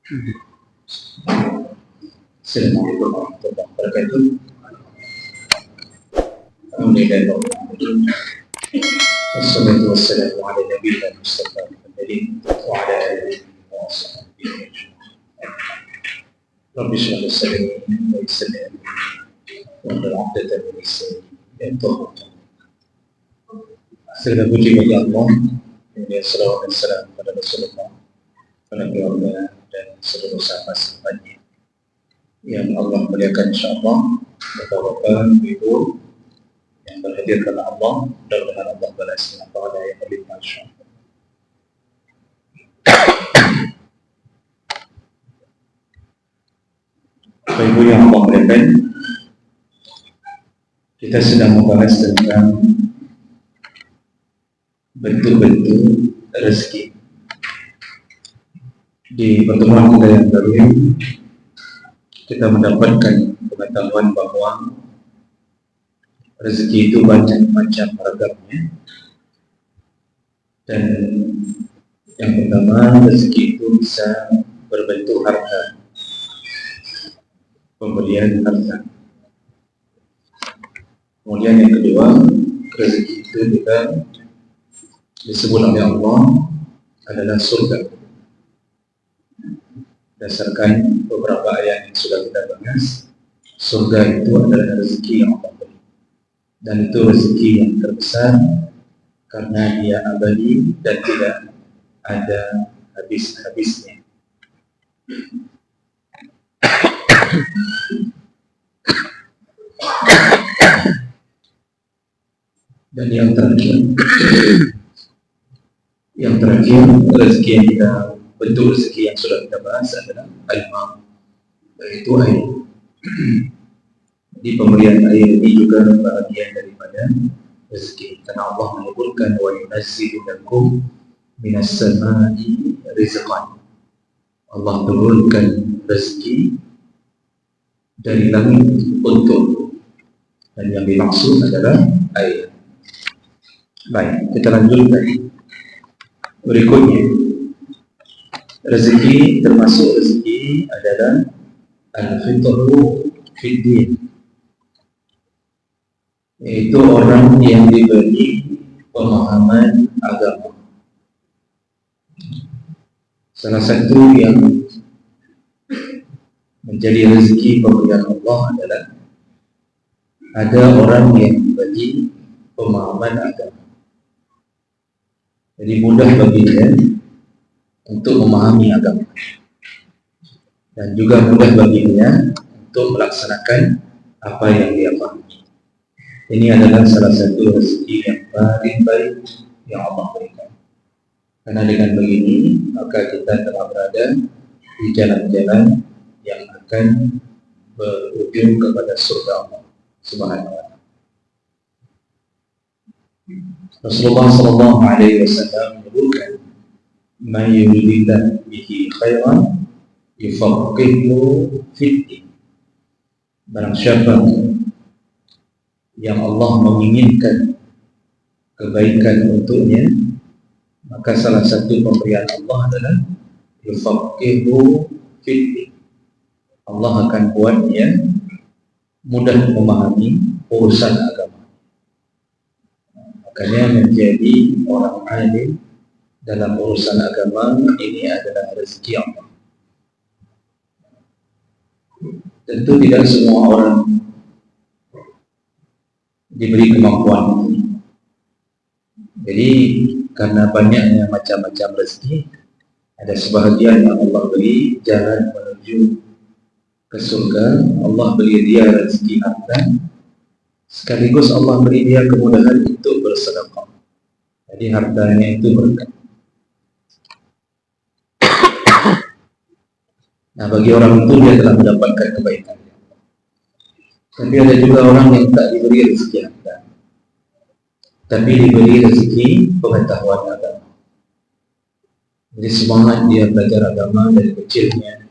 Assalamualaikum warahmatullahi wabarakatuh. Alhamdulillah. Wassalatu wassalamu ala nabiyina Mustafa Muhammadin wa ala alihi wa sahbihi ajma'in. Rabbi shrah li sadri wa yassir li amri wahlul 'uqdatam min lisani yafqahu qawli. Segala puji bagi Allah, kemudian salawat dan salam kepada Rasulullah, kepada keluarga dan seluruh sahabat-sahabatnya yang Allah muliakan insyaallah. Bapak-bapak, ibu yang berhadir karena Allah, mudah-mudahan Allah balas dengan pahala yang lebih insyaallah. Bapak ibu yang Allah muliakan, kita sedang membahas tentang bentuk-bentuk rezeki. Di pertemuan kita yang baru ini, kita mendapatkan pengetahuan bahwa rezeki itu banyak macam ragamnya. Dan yang pertama, rezeki itu bisa berbentuk harta, pemberian harta. Kemudian yang kedua, rezeki itu juga disebut oleh Allah adalah surga. Berdasarkan beberapa ayat yang sudah kita bahas, surga itu adalah rezeki yang Allah beri. Dan itu rezeki yang terbesar karena dia abadi dan tidak ada habis-habisnya. Dan yang terakhir rezeki yang kita bentuk rezeki yang sudah kita bahas adalah al-ma, yaitu air. Di pemberian air ini juga bagian daripada rezeki, karena Allah menyebutkan wa yunazzilu lakum minas samai rizqan. Allah turunkan rezeki dari langit untuk, dan yang dimaksud adalah air. Baik, kita lanjutkan. Berikutnya, rezeki, termasuk rezeki adalah al-fitru fid-din, yaitu orang yang diberi pemahaman agama. Salah satu yang menjadi rezeki pemberian Allah adalah ada orang yang diberi pemahaman agama. Jadi mudah baginya untuk memahami agama, dan juga mudah baginya untuk melaksanakan apa yang dia pahami. Ini adalah salah satu rezeki yang paling baik yang Allah berikan. Karena dengan begini, maka kita telah berada di jalan-jalan yang akan berujung kepada surga Allah Subhanahu wa Ta'ala. Rasulullah sallallahu alaihi wasallam menyebutkan, "Man yuridillahu bihi khairan yufaqihuhu fid-din." Barang siapa yang Allah menginginkan kebaikan untuknya, maka salah satu pemberian Allah adalah yufaqihuhu fid-din. Allah akan buatnya mudah memahami urusan agama. Makanya menjadi orang alim dalam urusan agama ini adalah rezeki Allah. Tentu tidak semua orang diberi kemampuan ini. Jadi karena banyaknya macam-macam rezeki, ada sebahagian yang Allah beri jalan menuju ke surga, Allah beri dia rezeki harta, sekaligus Allah beri dia kemudahan untuk bersedekah. Jadi hartanya itu berkah. Nah, bagi orang itu dia telah mendapatkan kebaikan. Tapi ada juga orang yang tak diberi rezeki harta, tapi diberi rezeki pengetahuan agama. Jadi semangat dia belajar agama dari kecilnya,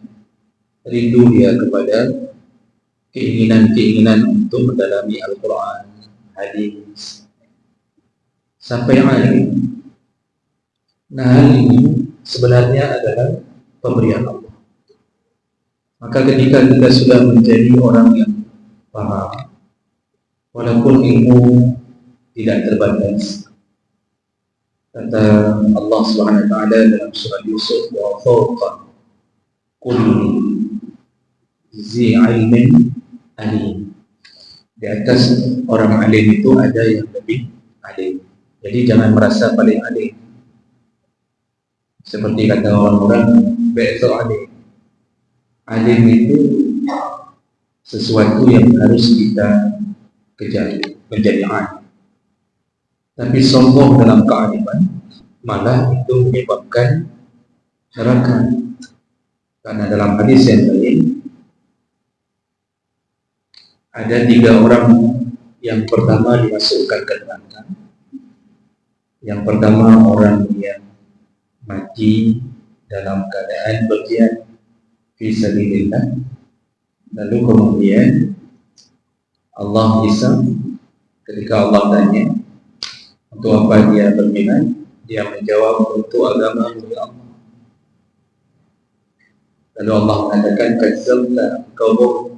rindu dia kepada keinginan-keinginan untuk mendalami Al-Quran, hadis, sampai alim. Nah, hal ini sebenarnya adalah pemberian Allah. Maka ketika kita sudah menjadi orang yang paham, walaupun ilmu tidak terbatas, kata Allah Subhanahu wa taala dalam surah Yusuf, wa fawqa kulli zi ilmin alim. Di atas orang alim itu ada yang lebih alim. Jadi jangan merasa paling alim. Seperti kata orang-orang, betul alim. Alim itu sesuatu yang harus kita kejar, menjadi alim. Tapi sombong dalam kealiman malah itu menyebabkan neraka. Karena dalam hadis yang lain ada 3 orang yang pertama dimasukkan ke neraka. Yang pertama orang yang mati dalam keadaan berjihad fi sabilillah. Lalu kemudian Allah hisab, ketika Allah tanya untuk apa dia berminat, dia menjawab untuk agama Allah. Lalu Allah mengatakan, kadzdzabta, engkau bohong.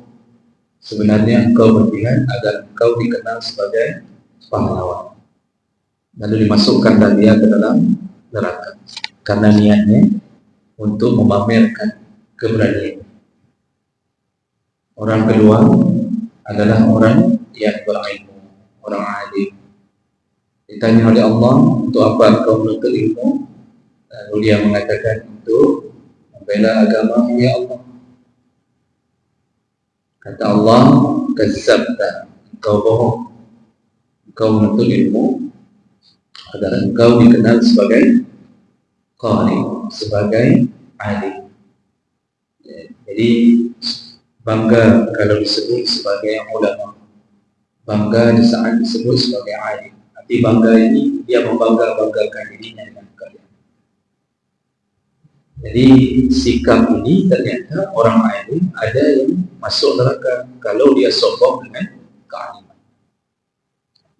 Sebenarnya engkau berjihad agar engkau dikenal sebagai pahlawan. Lalu dimasukkanlah dia ke dalam neraka karena niatnya untuk memamerkan keberanian. Orang kedua adalah orang yang berilmu, orang alim. Ditanya oleh Allah, untuk apa engkau menuntut ilmu? Lalu dia mengatakan, untuk membela agama ya Allah. Kata Allah, kadzdzabta, engkau bohong. Engkau menuntut ilmu agar engkau dikenal sebagai qari, sebagai alim. Jadi bangga kalau disebut sebagai ulama, bangga di saat disebut sebagai alim. Arti bangga ini dia membanggakan dirinya dengan kalian. Jadi sikap ini ternyata orang alim ada yang masuk neraka kalau dia sombong dengan kealiman.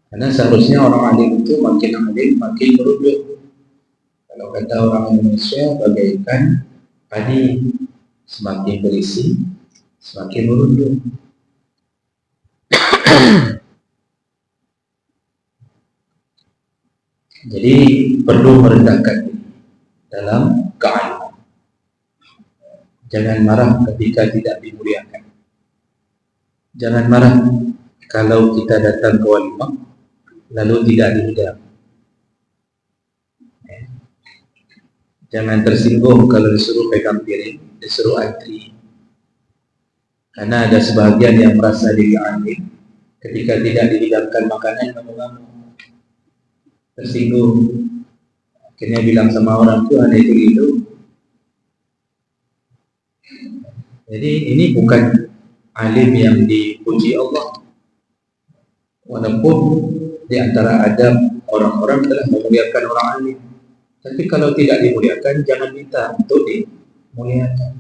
Karena seharusnya orang alim itu makin alim makin merunduk. Kalau kata orang Indonesia, bagaikan padi, semakin berisi semakin merunduk. Jadi perlu merendahkan diri dalam kealiman. Jangan marah ketika tidak dimuliakan. Jangan marah kalau kita datang ke walimah lalu tidak dihidang. Jangan tersinggung kalau disuruh pegang piring, disuruh antri. Karena ada sebagian yang merasa diri alim, ketika tidak dihidangkan makanan ngamuk-ngamuk, tersinggung. Akhirnya bilang sama orang itu, ada itu. Jadi ini bukan alim yang dipuji Allah. Walaupun di antara adab orang-orang telah memuliakan orang alim, tapi kalau tidak dimuliakan jangan minta untuk dimuliakan.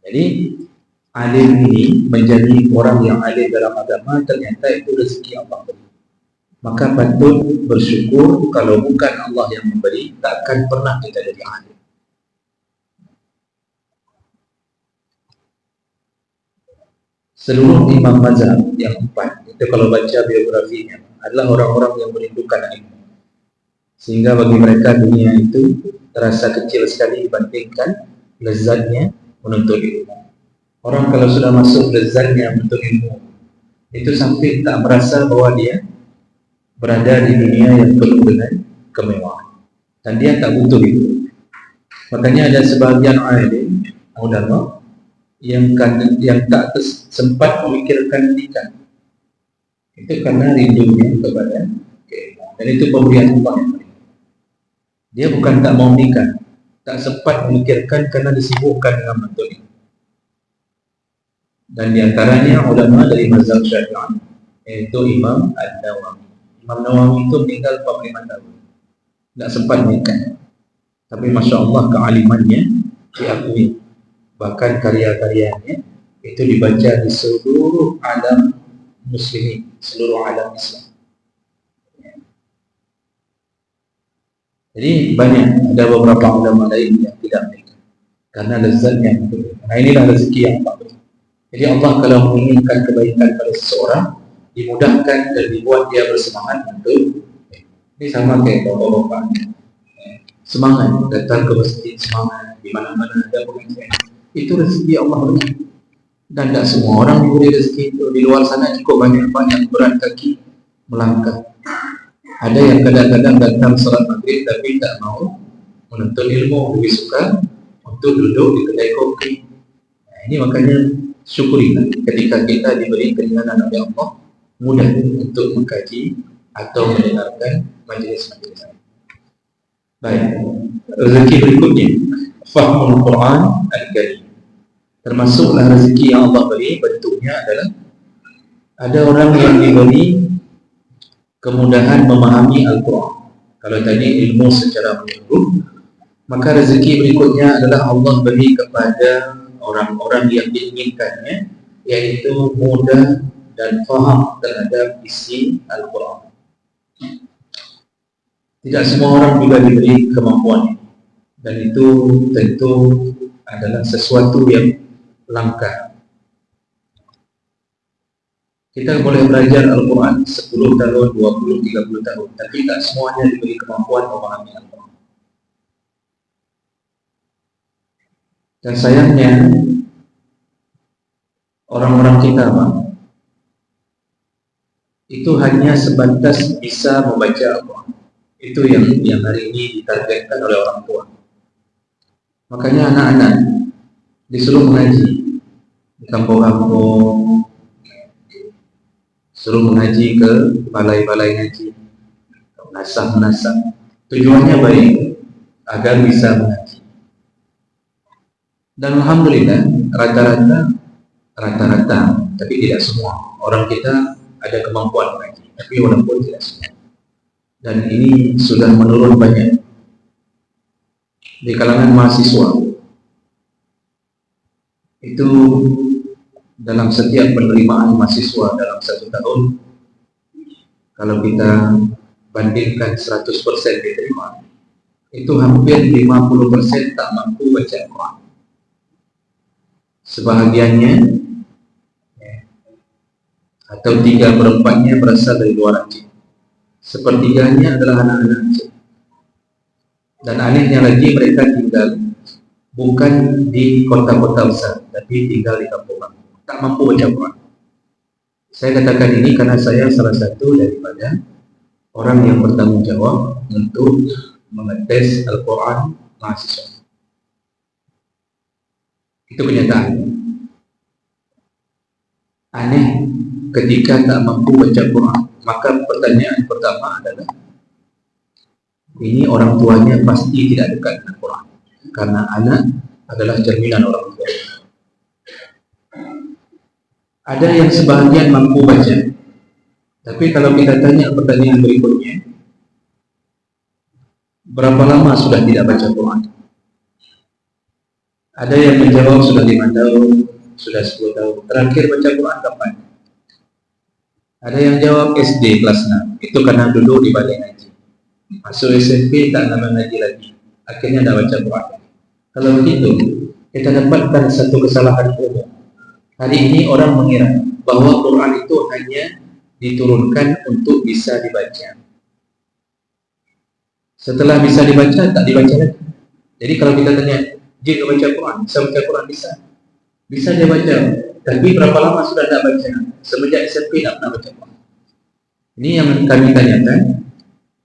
Jadi alim ini menjadi orang yang alim dalam agama, ternyata itu rezeki Allah beri. Maka patut bersyukur. Kalau bukan Allah yang memberi, takkan pernah kita jadi alim. Seluruh imam mazhab yang 4 itu kalau baca biografinya adalah orang-orang yang merindukan ilmu, sehingga bagi mereka dunia itu terasa kecil sekali dibandingkan lezatnya menuntut ilmu. Orang kalau sudah masuk lezatnya menuntut ilmu itu sampai tak merasa bahwa dia berada di dunia yang penuh dengan kemewahan, dan dia tak butuh itu. Makanya ada sebagian alim ulama yang tak sempat memikirkan nikah, itu karena rindunya kepada keilmuan, dan itu pemberian Allah yang beri. Dia bukan tak mau nikah, tak sempat memikirkan karena disibukkan dengan menuntut ilmu. Dan diantaranya ulama dari mazhab Syafi'i, yaitu Imam An-Nawawi. Imam Nawawi itu meninggal 45 tahun, tak sempat nikah, tapi masya Allah kealimannya diakui. Bahkan karya-karyanya itu dibaca di seluruh alam muslimin, seluruh alam Islam. Jadi banyak, ada beberapa ulama lain yang tidak menikah karena lezatnya. Nah, inilah rezeki yang Allah beri. Jadi Allah kalau menginginkan kebaikan pada seseorang, dimudahkan dan dibuat dia bersemangat untuk ini sama kayak bapak-bapak semangat datang ke masjid, semangat di mana-mana ada pengajian. Itu rezeki Allah beri. Dan tidak semua orang diberi rezeki itu. Di luar sana cukup banyak berat kaki melangkah. Ada yang kadang-kadang datang sholat maghrib tapi tak mau menuntut ilmu, lebih suka untuk duduk di kedai kopi. Nah, ini makanya syukurilah ketika kita diberi keringanan oleh Allah, mudah untuk mengkaji atau mendengarkan majelis-majelis. Baik, rezeki berikutnya, fahmul Quran al-Karim. Termasuklah rezeki yang Allah beri, bentuknya adalah ada orang yang diberi kemudahan memahami Al-Quran. Kalau tadi ilmu secara menyeluruh, maka rezeki berikutnya adalah Allah beri kepada orang-orang yang diinginkannya, yaitu mudah dan faham terhadap isi Al-Quran. Tidak semua orang juga diberi kemampuan, dan itu tentu adalah sesuatu yang langka. Kita boleh belajar Al-Quran 10 tahun, 20, 30 tahun, tapi tak semuanya diberi kemampuan memahami Al-Quran. Dan sayangnya orang-orang kita, Pak, itu hanya sebatas bisa membaca Al-Quran. Itu yang hari ini ditargetkan oleh orang tua. Makanya anak-anak disuruh mengaji di kampung-kampung, suruh mengaji ke balai-balai ngaji, menasah-menasah. Tujuannya baik, agar bisa mengaji. Dan alhamdulillah rata-rata, tapi tidak semua orang kita ada kemampuan mengaji, tapi walaupun tidak semua. Dan ini sudah menurun banyak di kalangan mahasiswa. Itu dalam setiap penerimaan mahasiswa dalam 1 tahun, kalau kita bandingkan 100% diterima, itu hampir 50% tak mampu baca Al-Quran. Sebahagiannya atau 3/4-nya berasal dari luar Aceh. Sepertiganya adalah anak-anak Aceh. Dan anehnya lagi, mereka tinggal bukan di kota-kota besar, tapi tinggal di kampung, tak mampu baca Quran. Saya katakan ini karena saya salah satu daripada orang yang bertanggung jawab untuk mengetes Al-Quran mahasiswa. Itu kenyataan. Aneh ketika tak mampu baca Quran, maka pertanyaan pertama adalah, ini orang tuanya pasti tidak dekat dengan Quran, karena anak adalah cerminan orang tua. Ada yang sebahagian mampu baca, tapi kalau kita tanya pertanyaan berikutnya, berapa lama sudah tidak baca Quran? Ada yang menjawab sudah 5 tahun, sudah 10 tahun. Terakhir baca Quran kapan? Ada yang jawab SD kelas 6, itu karena dulu di balai ngaji. Masuk SMP tak nama ngaji lagi, akhirnya dah baca Quran. Kalau begitu, kita dapatkan satu kesalahan umum. Hari ini orang mengira bahwa Quran itu hanya diturunkan untuk bisa dibaca. Setelah bisa dibaca, tak dibaca lagi. Jadi kalau kita tanya, jika baca Quran, bisa baca Quran? Bisa. Bisa dia baca. Tapi berapa lama sudah tak baca? Semenjak SMP tak pernah baca Quran. Ini yang kami tanyakan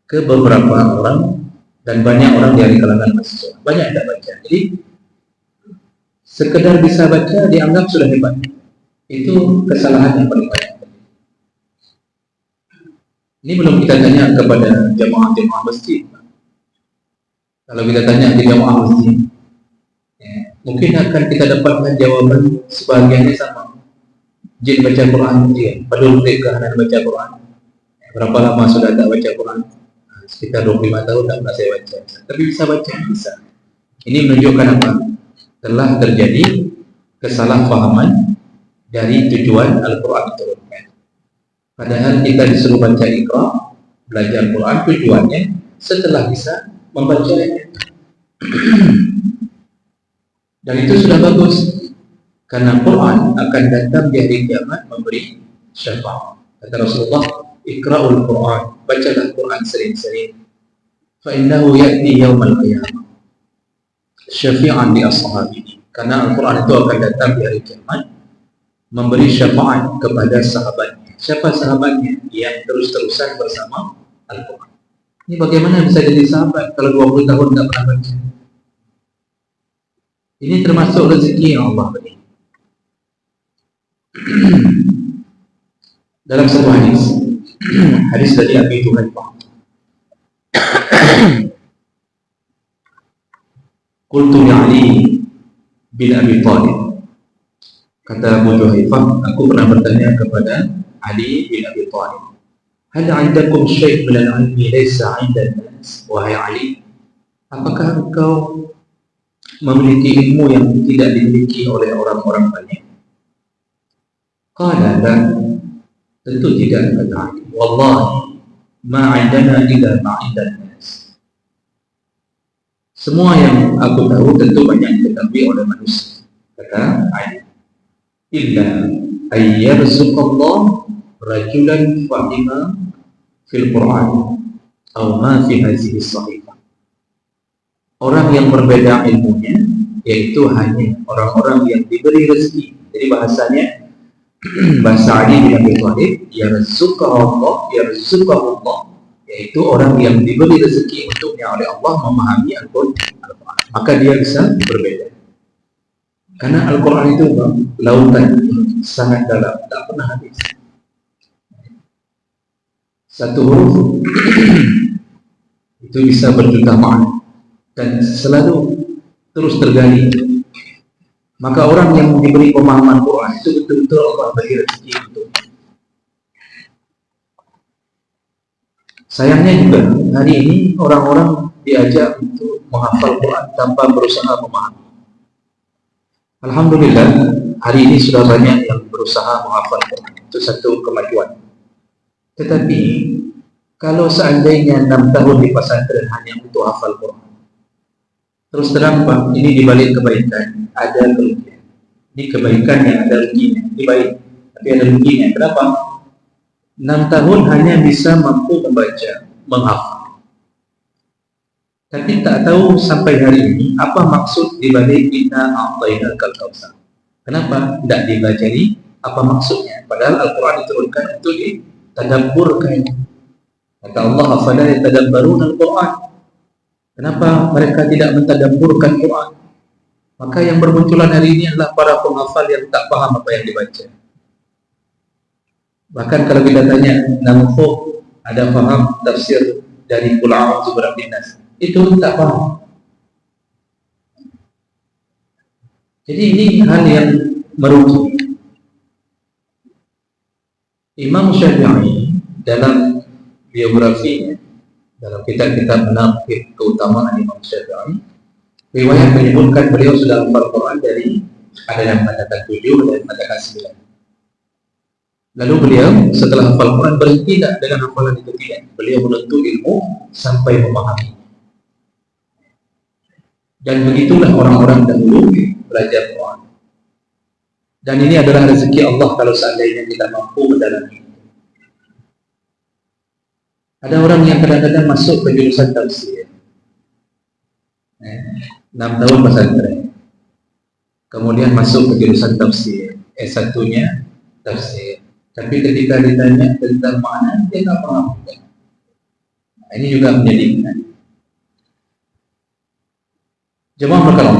ke beberapa orang, dan banyak orang dari kalangan mahasiswa. Banyak tak baca. Jadi sekedar bisa baca dianggap sudah hebat. Itu kesalahan yang paling banyak. Ini belum kita tanya kepada jamaah-jamaah masjid. Kalau kita tanya di jamaah masjid, mungkin akan kita dapatkan jawaban sebahagiannya sama. Jin baca Quran, padahal mereka hendak baca Quran. Berapa lama sudah tak baca Quran? Sekitar 25 tahun tak pernah saya baca. Tapi bisa baca, bisa. Ini menunjukkan apa? Telah terjadi kesalahpahaman dari tujuan Al-Quran diturunkan. Padahal kita disuruh baca Iqra, belajar Quran, tujuannya setelah bisa membacanya. Dan itu sudah bagus, karena Quran akan datang di hari kiamat memberi syafaat. Kata Rasulullah, "Iqra'ul Quran", bacalah Quran sering-sering. Fa innahu ya'ti yaumal qiyamah syafi'an li ashabihi. Karena Al-Quran itu akan datang di hari kiamat memberi syafaat kepada sahabatnya. Siapa sahabatnya? Yang terus-terusan bersama Al-Quran. Ini bagaimana bisa jadi sahabat kalau 20 tahun tidak pernah baca? Ini termasuk rezeki yang Allah beri. Dalam satu hadis dari Abi Juhaifah, qultu li Ali bin Abi Thalib, kata Abu Juhaifah, aku pernah bertanya kepada Ali bin Abi Thalib, hal 'indakum syai' min al-'ilmi laysa 'inda an-nas? Wahai Ali, apakah engkau memiliki ilmu yang tidak dimiliki oleh orang-orang banyak? Qala la, tentu tidak, kata Ali. Wallahi ma 'indana illa ma 'inda an-nas. Semua yang aku tahu tentu banyak diketahui oleh manusia, kata Ali. Illa ayyarzuqallah rajulan fahima fil Quran atau ma fi hadhihi sahifah. Orang yang berbeda ilmunya yaitu hanya orang-orang yang diberi rezeki. Jadi bahasanya bahasa Ali bin Abi Thalib, yarzuqallah, yaitu orang yang diberi rezeki untuknya oleh Allah memahami Al-Quran, maka dia bisa berbeda. Karena Al-Quran itu lautan sangat dalam, tak pernah habis. Satu huruf itu bisa berjuta makna dan selalu terus tergali. Maka orang yang diberi pemahaman Quran itu betul-betul Allah beri rezeki untuk. Sayangnya juga hari ini orang-orang diajak untuk menghafal Quran tanpa berusaha memahami. Alhamdulillah, hari ini sudah banyak yang berusaha menghafal Quran. Itu satu kemajuan. Tetapi kalau seandainya 6 tahun di pesantren hanya untuk hafal Quran, terus terang Pak, ini dibalik kebaikan ada kerugian. Ini kebaikan yang ada ruginya. Ini baik, tapi ada ruginya. Kenapa? 6 tahun hanya bisa mampu membaca, menghafal. Tapi tak tahu sampai hari ini apa maksud dibalik inna a'tainakal kautsar. Kenapa tidak dipelajari apa maksudnya? Padahal Al-Quran diturunkan untuk ditadabburkan. Kata Allah, afala yatadabbaruna al-Quran. Kenapa mereka tidak mentadabburkan Quran? Maka yang bermunculan hari ini adalah para penghafal yang tak paham apa yang dibaca. Bahkan kalau kita tanya, namfuk ada paham tafsir dari Qul a'udzu birabbin nas? Itu tak paham. Jadi ini hal yang merugi. Imam Syafi'i dalam biografinya, dalam kitab-kitab menakib keutamaan Imam Syafi'i, riwayat menyebutkan beliau sudah hafal Quran dari, ada yang mengatakan 7, ada yang mengatakan 9. Lalu beliau setelah hafal Quran berhenti tidak dengan hafalan itu, tidak. Beliau menuntut ilmu sampai memahami. Dan begitulah orang-orang dahulu belajar Quran. Dan ini adalah rezeki Allah kalau seandainya kita mampu mendalami. Ada orang yang kadang-kadang masuk ke jurusan tafsir, 6 tahun pesantren, kemudian masuk ke jurusan tafsir, S1-nya tafsir, tapi ketika ditanya tentang makna dia tak paham. Ini juga menyedihkan. Jemaah berkata,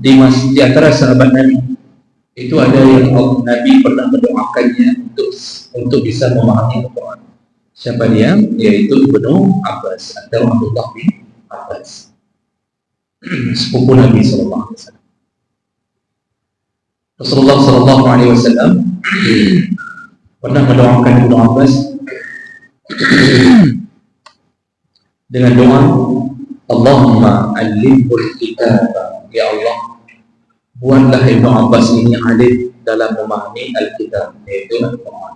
di antara sahabat Nabi itu ada yang Nabi pernah mendoakannya untuk bisa memahami Al-Quran. Siapa dia? Yaitu Ibnu Abbas atau Abdullah bin Abbas, sepupu Nabi Sallallahu Alaihi Wasallam. Rasulullah Sallallahu Alaihi Wasallam pernah mendoakan Ibnu Abbas dengan doa, Allahumma alimhul kitab, ya Allah, buatlah Ibnu Abbas ini alim dalam memahami Al-Kitab, yaitu Al-Quran.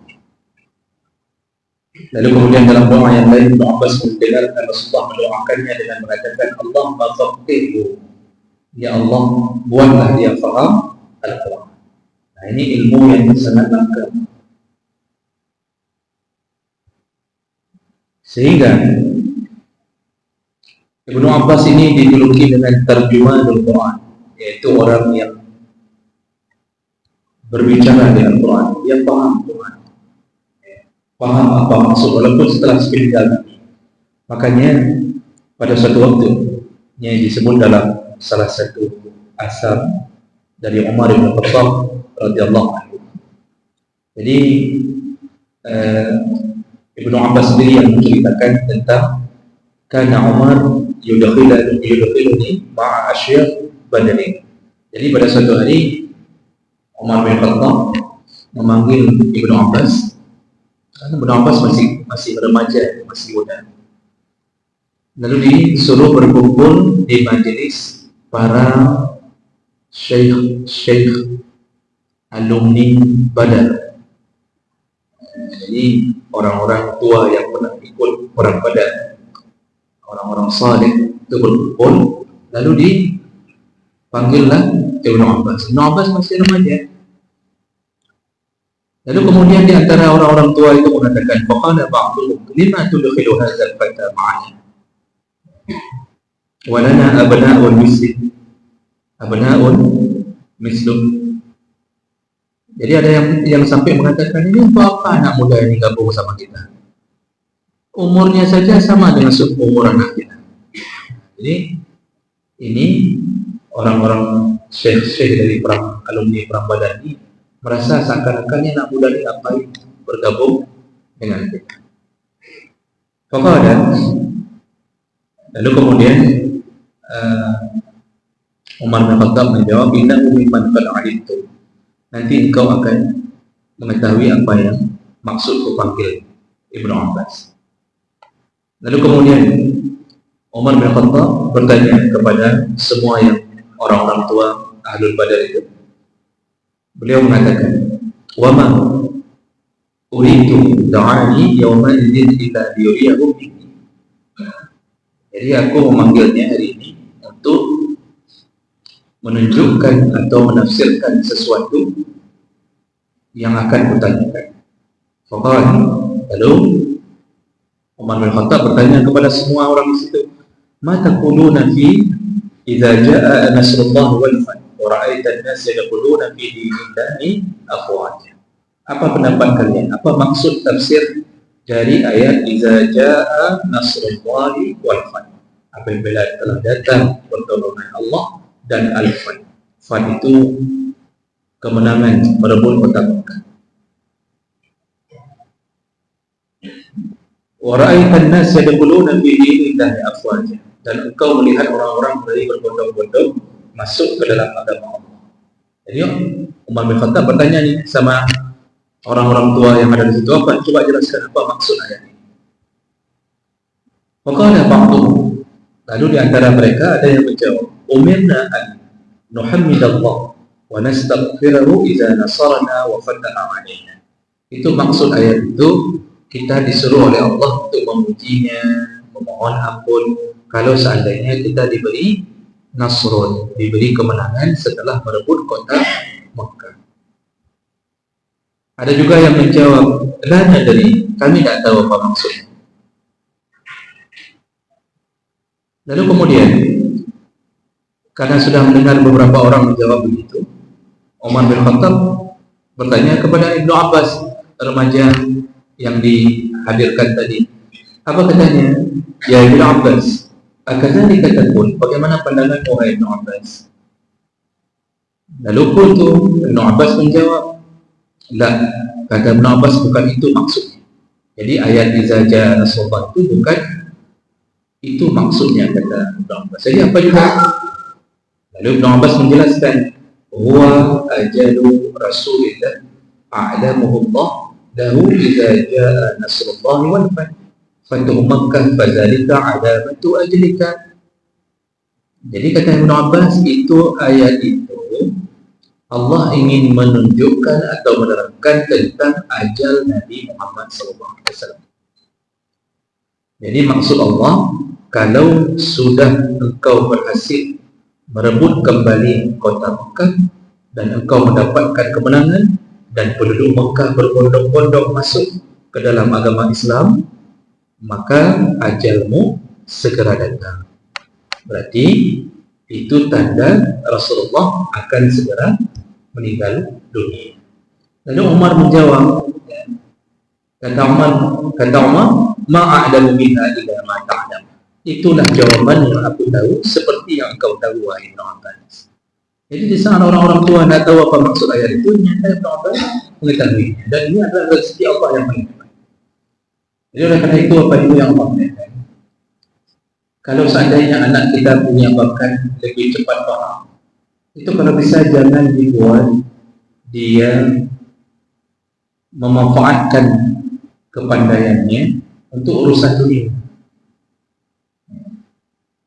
Lalu kemudian dalam doa yang lain, Ibnu Abbas mendengarkan Rasulullah mendoakannya dengan mengatakan, Allahumma faqihhu ya Allah, buatlah dia faham Al-Quran. Nah, ini ilmu yang sangat langka. Sehingga Ibnu Abbas ini dijuluki dengan terjemah Al-Quran, yaitu orang yang berbicara di Al-Quran, dia paham Al-Quran, paham apa maksud walaupun setelah sekali. Makanya pada suatu waktu yang disebut dalam salah satu asar dari Umar bin Khattab radhiyallahu anhu. Jadi Ibnu Abbas sendiri yang menceritakan tentang karena Umar yudkhiluni ma'a asyir badani. Jadi pada suatu hari Umar bin Khattab memanggil Ibnu Abbas, karena Ibnu Abbas masih remaja, masih muda. Lalu disuruh berkumpul di majelis para syekh alumni Badar. Jadi orang-orang tua yang pernah ikut perang Badar, orang-orang saleh itu berkumpul. Lalu dipanggillah Ibnu Abbas. Ibnu Abbas masih remaja. Lalu kemudian di antara orang-orang tua itu mengatakan, "Faqala ba'dhum lima tudkhilu hadzal fata ma'ana? Walana abna'un mislum." Jadi ada yang sampai mengatakan, ini apa anak muda ini gabung sama kita? Umurnya saja sama dengan umur anak kita. Jadi ini orang-orang syekh dari alumni perang Badar ini merasa seakan-akannya anak muda ini ngapain bergabung dengan kita. Lalu kemudian Umar bin Khattab menjawab, "Innahu mimman qad 'alimtu." Nanti engkau akan mengetahui apa yang maksud kupanggil Ibnu Abbas. Lalu kemudian Umar bin Khattab bertanya kepada semua yang orang-orang tua Ahlul Badar itu. Beliau mengatakan, "Wa ma uridu da'ani yawma idzin ila liyuriyahu." Jadi aku memanggilnya hari ini untuk menunjukkan atau menafsirkan sesuatu yang akan kutanyakan. Lalu Umar bin Khattab bertanya kepada semua orang di situ, "Ma taquluna fi idza jaa nasrullah wal fath wa ra'aita an-nas yadkhuluna fi dinillahi afwaja?" Apa pendapat kalian? Apa maksud tafsir dari ayat idza jaa nasrullah wal fath? Apabila telah datang pertolongan Allah dan al-fath. Fath itu kemenangan merebut kota Mekah. Wa ra'aitan nas yadkhuluna fi dinillahi afwaja, dan engkau melihat orang-orang dari berbondong-bondong masuk ke dalam agama Allah. Jadi Umar bin Khattab bertanya nih sama orang-orang tua yang ada di situ, apa? Coba jelaskan apa maksud ayat ini. Maka ada ba'dhum, lalu di antara mereka ada yang menjawab, "Umirna an nuhammidallah wa nastaghfirahu idza nasarana wa fataha 'alaina." Itu maksud ayat itu, kita disuruh oleh Allah untuk memujinya, memohon ampun kalau seandainya kita diberi nasrun, diberi kemenangan setelah merebut kota Mekah. Ada juga yang menjawab, "La nadri, kami tidak tahu apa maksudnya." Lalu kemudian karena sudah mendengar beberapa orang menjawab begitu, Umar bin Khattab bertanya kepada Ibnu Abbas, remaja yang dihadirkan tadi. Apa katanya? "Ya Ibnu Abbas, akadzalika taqul?" Bagaimana pandangan wahai Ibnu Abbas? Lalu qultu, Ibnu Abbas menjawab, "La," kata Ibnu Abbas, bukan itu maksudnya. Jadi ayat idza jaa nasrullah itu bukan itu maksudnya, kata Ibnu Abbas. Jadi apa juga? Lalu Ibnu Abbas menjelaskan, "Huwa ajalu Rasulillah a'lamuhu Allah lahu idza jaa nasrullah wal fath fatuhu Makkah fadzalika 'alamatu ajlika." Jadi kata Ibnu Abbas, itu ayat itu Allah ingin menunjukkan atau menerangkan tentang ajal Nabi Muhammad SAW. Jadi maksud Allah, kalau sudah engkau berhasil merebut kembali kota Mekah dan engkau mendapatkan kemenangan dan penduduk Mekah berbondong-bondong masuk ke dalam agama Islam, maka ajalmu segera datang. Berarti itu tanda Rasulullah akan segera meninggal dunia. Lalu Umar menjawab, kata Umar, ma'a'lamu biha ila ma ta'lam. Itulah jawaban yang aku tahu seperti yang engkau tahu, wahai Ibn Abbas. Jadi di sana orang-orang tua nak tahu apa maksud ayat itu, nyata Ibn Abbas mengetahuinya. Dan ini adalah rezeki Allah yang paling baik. Jadi oleh kerana itu apa itu yang Allah katakan? Kalau seandainya anak kita punya bakat lebih cepat faham, itu kalau bisa jangan dibuat dia memanfaatkan kepandaiannya untuk urusan dunia,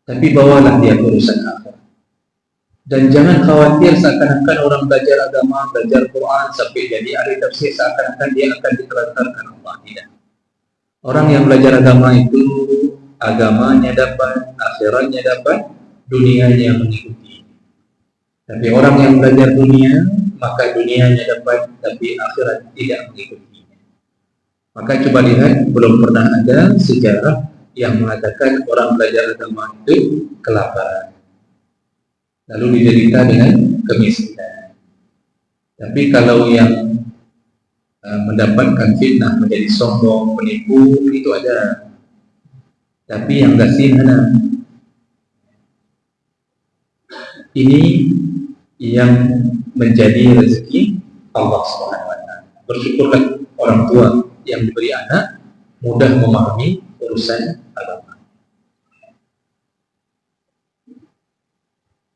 tapi bawalah dia ke urusan akhirat. Dan jangan khawatir seakan-akan orang belajar agama, belajar Quran sampai jadi ahli tafsir seakan-akan dia akan ditelantarkan Allah. Tidak. Orang yang belajar agama itu agamanya dapat, akhiratnya dapat, dunianya mengikuti. Tapi orang yang belajar dunia, maka dunianya dapat, tapi akhirat tidak mengikutinya. Maka coba lihat, belum pernah ada sejarah yang mengatakan orang belajar agama itu kelaparan, lalu diderita dengan kemiskinan. Tapi kalau yang mendapatkan fitnah menjadi sombong, penipu, itu ada. Tapi yang gasih mana? Ini yang menjadi rezeki Allah SWT. Bersyukurlah orang tua yang diberi anak mudah memahami urusan agama.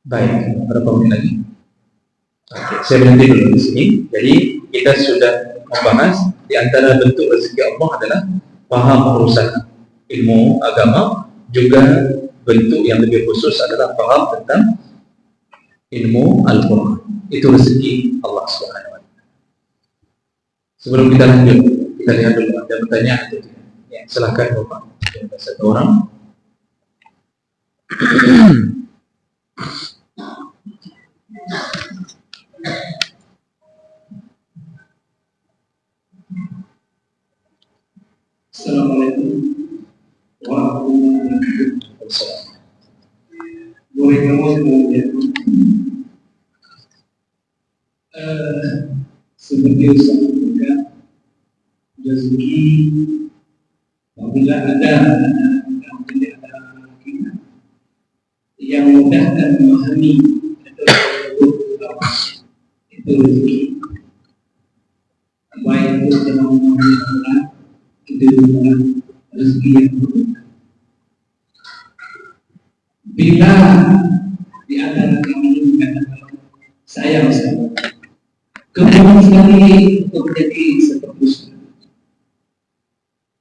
Baik, berapa menit lagi? Oke, saya berhenti dulu di sini. Jadi kita sudah membahas di antara bentuk rezeki Allah adalah paham urusan ilmu agama, juga bentuk yang lebih khusus adalah paham tentang ilmu Al-Quran. Itu rezeki Allah SWT. Sebelum kita lanjut, kita lihat dulu ada pertanyaan atau tidak. Ya, silakan Bapak. Ada satu orang. Assalamualaikum warahmatullahi wabarakatuh. Boleh kamu semuanya. Seperti Ustaz juga rezeki apabila ada kita yang mudah dan memahami itu rezeki. Baik itu dalam memahami Al-Quran, itu adalah rezeki yang berkah. Bila di antara kami mengatakan saya kemudian sekali untuk menjadi seterusnya,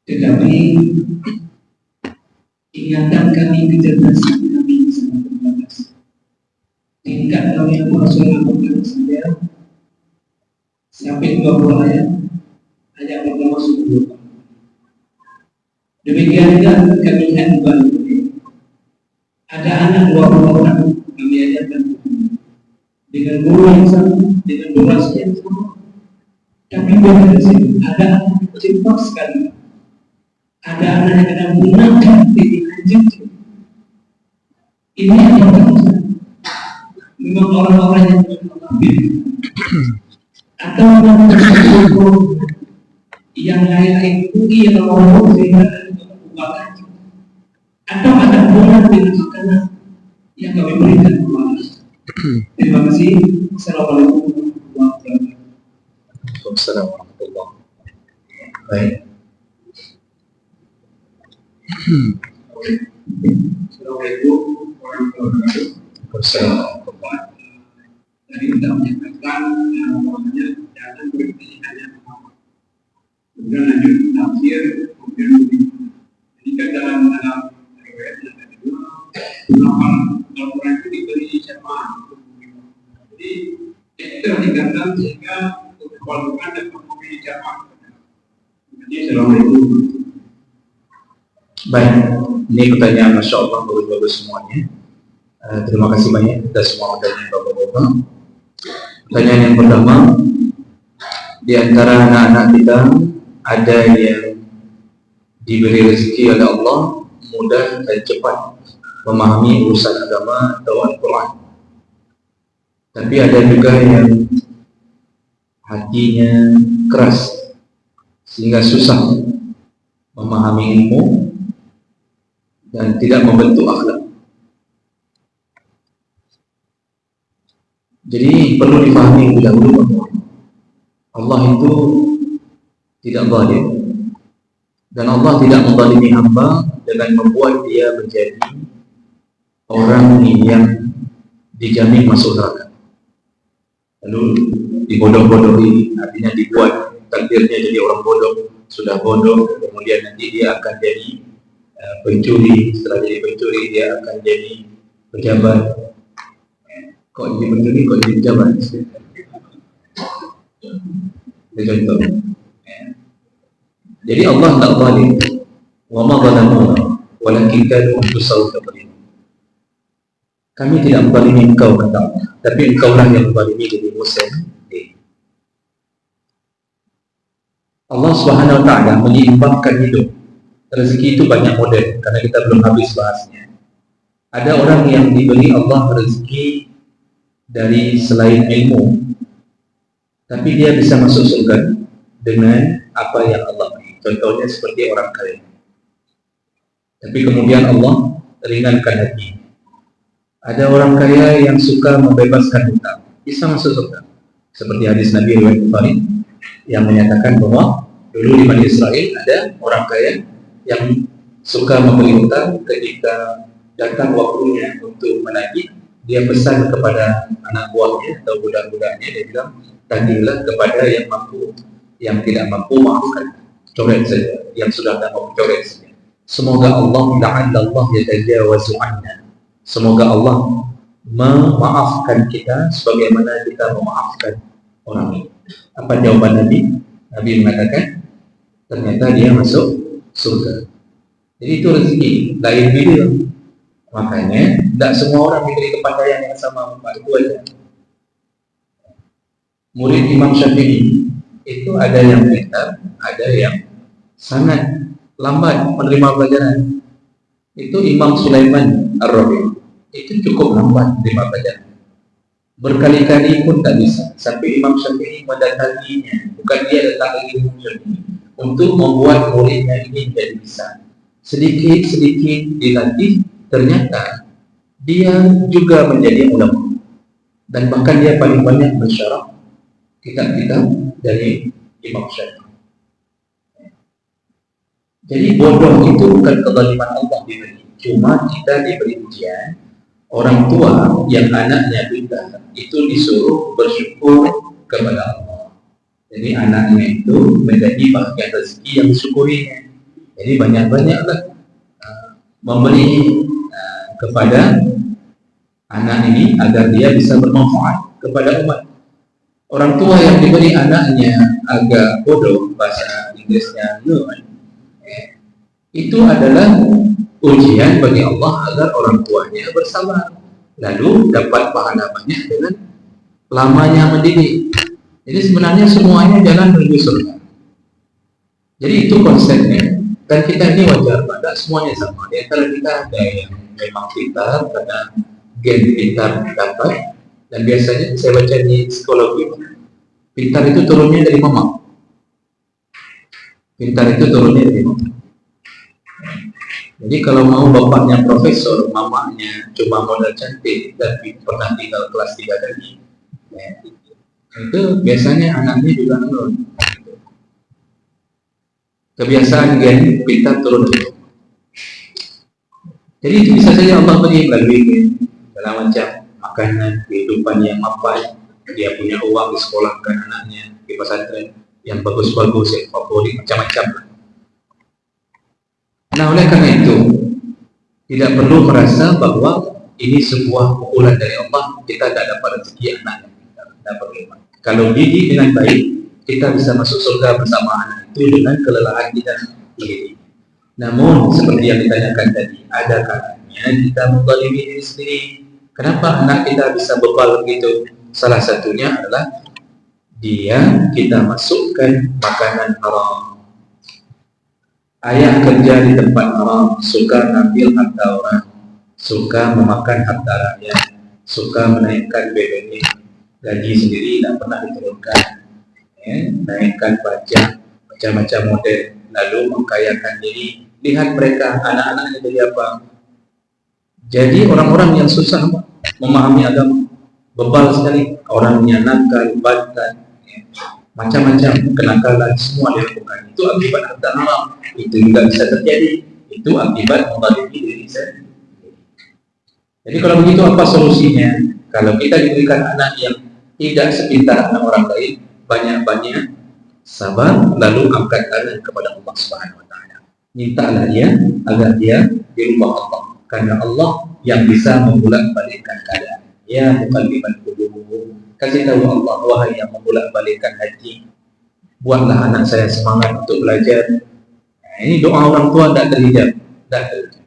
tetapi ingatan kami, kecerdasan kami sangat terbatas. Tingkat kami yang Rasulullah saya sampai 20 ayat hanya pertama sudah. Demikian juga kami lihat ada anak 20 orang kami ajarkan dengan guru yang sama, dengan durasi yang sama. Tapi bukan di sini ada anak cepat sekali, ada anak yang kadang menggunakan pilihan jujur. Ini yang pertama. Memang orang-orang yang berpikir atau yang lain itu yang orang sehingga atau ada hubungan dengan makanan yang kami berikan kepada. Terima kasih. Assalamualaikum warahmatullahi wabarakatuh. Baik. Assalamualaikum warahmatullahi wabarakatuh. Tadi kita menyampaikan bahwasanya jangan berhenti hanya mengamal. Kemudian lanjut tafsir, kemudian jadi dalam riwayat yang kedua, Al-Quran itu diberi syarah. Jadi itu dikatakan sehingga untuk Al-Quran dapat memberi syarah. Jadi assalamualaikum. Baik, ini pertanyaan Masya Allah bagus-bagus semuanya. Terima kasih banyak atas semua pertanyaan Bapak-Bapak. Pertanyaan yang pertama, di antara anak-anak kita ada yang diberi rezeki oleh Allah mudah dan cepat memahami urusan agama atau Al-Quran, tapi ada juga yang hatinya keras sehingga susah memahami ilmu dan tidak membentuk akhlak. Jadi perlu dipahami lebih dahulu bahwa Allah itu tidak zalim, dan Allah tidak menzalimi hamba dengan membuat dia menjadi orang yang dijamin masuk neraka lalu dibodoh-bodohi, artinya dibuat takdirnya jadi orang bodoh, sudah bodoh, kemudian nanti dia akan jadi pencuri, setelah jadi pencuri dia akan jadi pejabat. Kok jadi pencuri, kok jadi pejabat? Itu contoh. Jadi Allah tak zalim. Wa ma zalamuna walakin kanu anfusahum. Kami tidak menzalimi engkau, kata Allah, tapi engkaulah yang menzalimi dirimu sendiri. Allah Subhanahu wa taala menyeimbangkan hidup. Rezeki itu banyak model, karena kita belum habis bahasnya. Ada orang yang diberi Allah rezeki dari selain ilmu, tapi dia bisa masuk surga dengan apa yang Allah beri. Contohnya seperti orang kaya, tapi kemudian Allah ringankan hati. Ada orang kaya yang suka membebaskan hutang, bisa masuk surga, seperti hadis Nabi riwayat Bukhari yang menyatakan bahwa dulu di Bani Israel ada orang kaya yang suka memberi hutang. Ketika datang waktunya untuk menagih, dia pesan kepada anak buahnya atau budak-budaknya, dia bilang, tagihlah kepada yang mampu, yang tidak mampu maafkan, coret saja, yang sudah tak mampu coret saja. Semoga Allah la'allallah yatajawazu anna, semoga Allah memaafkan kita sebagaimana kita memaafkan orang ini. Apa jawaban Nabi? Nabi mengatakan ternyata dia masuk surga. Jadi itu rezeki, lain video. Makanya tidak semua orang diberi kepandaian yang sama, itu aja. Murid Imam Syafi'i itu ada yang pintar, ada yang sangat lambat menerima pelajaran. Itu Imam Sulaiman Ar-Rabi, itu cukup lambat menerima pelajaran, berkali-kali pun tak bisa, sampai Imam Syafi'i mendatanginya, bukan dia datang lagi untuk membuat muridnya ini jadi bisa. Sedikit-sedikit dilatih, ternyata dia juga menjadi ulama, dan bahkan dia paling banyak mensyarah kitab-kitab dari Imam Syafi'i. Jadi bodoh itu bukan kezaliman Allah diberi, cuma kita diberi ujian. Orang tua yang anaknya pintar itu disuruh bersyukur kepada Allah. Jadi anaknya itu menjadi bagian rezeki yang disyukurinya. Jadi banyak-banyaklah memberi kepada anak ini agar dia bisa bermanfaat kepada umat. Orang tua yang diberi anaknya agak bodoh, bahasa Inggrisnya learn, itu adalah ujian bagi Allah agar orang tuanya bersabar, lalu dapat pahala banyak dengan lamanya mendidik. Jadi sebenarnya semuanya jalan menuju surga. Jadi itu konsepnya. Dan kita ini wajar pada semuanya sama. Di antara kita ada yang memang pintar karena gen pintar dapat. Dan biasanya saya baca di psikologi, pintar itu turunnya dari mama. Pintar itu turunnya dari mama. Jadi kalau mau bapaknya profesor, mamanya cuma modal cantik tapi pernah tinggal kelas 3 tadi, ya, itu biasanya anaknya juga nol. Kebiasaan gen pintar turun dari mama. Jadi itu bisa saja Allah beri melalui dalam macam makanan, kehidupan yang mapan, dia punya uang disekolahkan anaknya di pesantren yang bagus-bagus, yang favorit, macam-macam. Nah, oleh karena itu tidak perlu merasa bahwa ini sebuah pukulan dari Allah, kita tidak dapat rezeki anak. Tidak perlu. Kalau didik dengan baik, kita bisa masuk surga bersama anak itu dengan kelelahan kita mendidik. Namun seperti yang ditanyakan tadi, ada kalanya kita menzalimi diri sendiri Kenapa anak kita bisa bebal begitu? Salah satunya adalah kita masukkan makanan haram. Ayah kerja di tempat haram, suka ngambil harta orang, suka memakan harta rakyat, suka menaikkan BBM, gaji sendiri tidak pernah diturunkan, naikkan pajak, macam-macam model, lalu mengkayakan diri. Lihat mereka, anak-anaknya jadi apa? Jadi orang-orang yang susah memahami agama, bebal sekali, orangnya nakal, bantal, macam-macam kenakalan semua dilakukan. Itu akibat harta haram. Itu juga bisa terjadi. Itu akibat menzalimi diri sendiri. Jadi kalau begitu apa solusinya? Kalau kita diberikan anak yang tidak sepintar anak orang lain, banyak-banyak sabar, lalu angkat tangan kepada Allah Subhanahu Wa Taala. Mintalah dia agar dia dirubah Allah, karena Allah yang bisa membolak-balikkan keadaan. Ya muqallibal qulub, kasih tahu Allah, wahai yang membolak-balikkan hati, buatlah anak saya semangat untuk belajar. Ini doa orang tua tidak terhijab, tidak terhijab.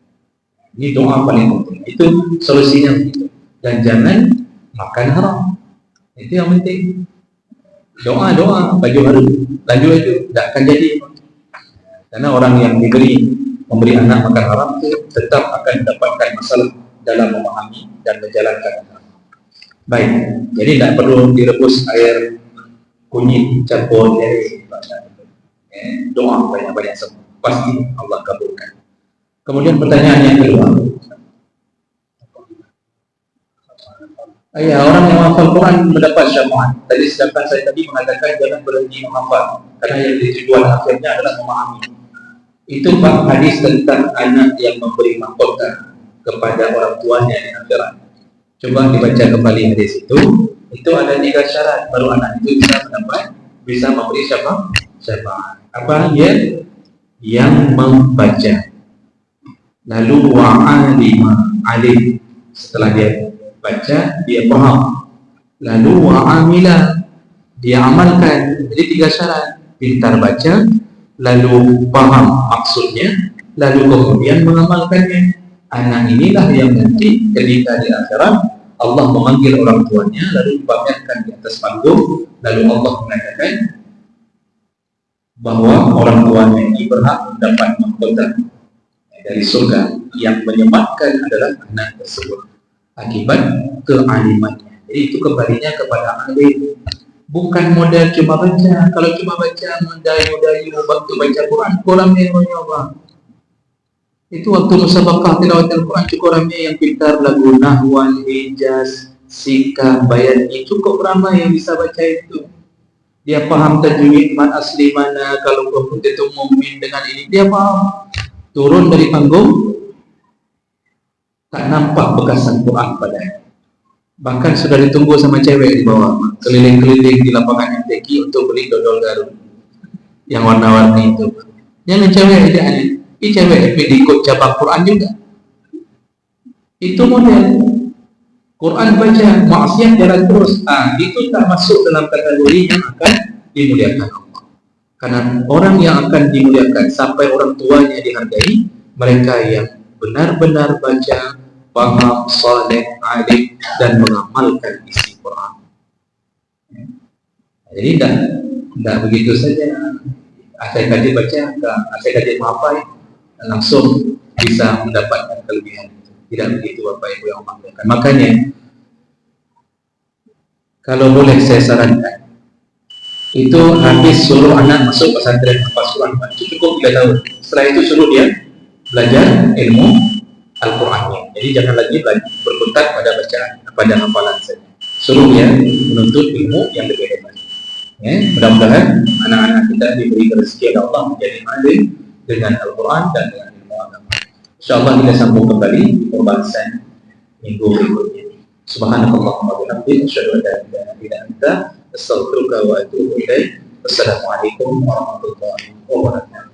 Ini doa paling penting. Itu solusinya begitu. Dan jangan makan haram. Itu yang penting. Doa baju baru, laju tidak akan jadi. Karena orang yang memberi anak makan haram itu tetap akan mendapatkan masalah dalam memahami dan menjalankan. Baik, jadi tidak perlu direbus air kunyit campur dari doa banyak-banyak semua, pasti Allah kabulkan. Kemudian pertanyaan yang kedua, orang yang menghafal Quran mendapat syafaat. Tadi sedangkan saya tadi mengatakan jangan berhenti menghafal, karena yang tujuan akhirnya adalah memahami. Itu hadis tentang anak yang memberi mahkota kepada orang tuanya di akhirat. Coba dibaca kembali hadis itu. Itu ada 3 syarat baru anak itu bisa memberi syafaat. Apa dia? Yang membaca. Lalu alim. Setelah dia baca, dia paham. Lalu wa'amila, dia amalkan. Jadi 3 syarat. Pintar baca, lalu paham maksudnya, lalu kemudian mengamalkannya. Anak inilah yang nanti ketika di akhirat Allah memanggil orang tuanya, lalu dipamerkan di atas panggung, lalu Allah mengatakan bahwa orang tuanya ini berhak mendapat mahkota dari surga. Yang menyelamatkan adalah anak tersebut akibat kealimannya. Jadi itu kembalinya kepada alim, bukan model cuma baca. Kalau cuma baca mendayu-dayu waktu baca Quran yang menyoba. Itu waktu musabaqah tilawat Al-Quran cukup ramai yang pintar lagu nahwan, hijaz, sikah, bayani, cukup ramai yang bisa baca itu. Dia paham tajwid, man asli mana, kalau kau itu mu'min dengan ini, dia paham. Turun dari panggung, tak nampak bekas Al-Quran padanya. Bahkan sudah ditunggu sama cewek di bawah, keliling-keliling di lapangan MTQ untuk beli dodol Garut yang warna-warni itu. Jangan cewek aja aneh. Ini cewek ikut cabang Quran juga. Itu model Quran baca, maksiat jalan terus. Itu tak masuk dalam kategori yang akan dimuliakan Allah. Karena orang yang akan dimuliakan sampai orang tuanya dihargai, mereka yang benar-benar baca, paham, saleh, alim, dan mengamalkan isi Quran. Jadi tidak begitu saja. Saya kaji baca, saya kaji menghafal, langsung bisa mendapatkan kelebihan. Tidak begitu Bapak Ibu yang mengatakan. Makanya kalau boleh saya sarankan, itu habis suruh anak masuk pesantren Al-Quran, itu cukup 3 tahun. Setelah itu suruh dia belajar ilmu Al-Qurannya. Jadi jangan lagi berkutat pada bacaan, pada hafalan saja. Suruh dia menuntut ilmu yang lebih hebat. Mudah-mudahan anak-anak kita diberi rezeki oleh Allah menjadi alim dengan Al-Quran dan dengan ilmu agama. InsyaAllah kita sambung kembali pembahasan minggu berikutnya. Subhanakallahumma wa bihamdika asyhadu an la ilaha illa anta astaghfiruka wa atubu ilaik. Wassalamualaikum warahmatullahi wabarakatuh.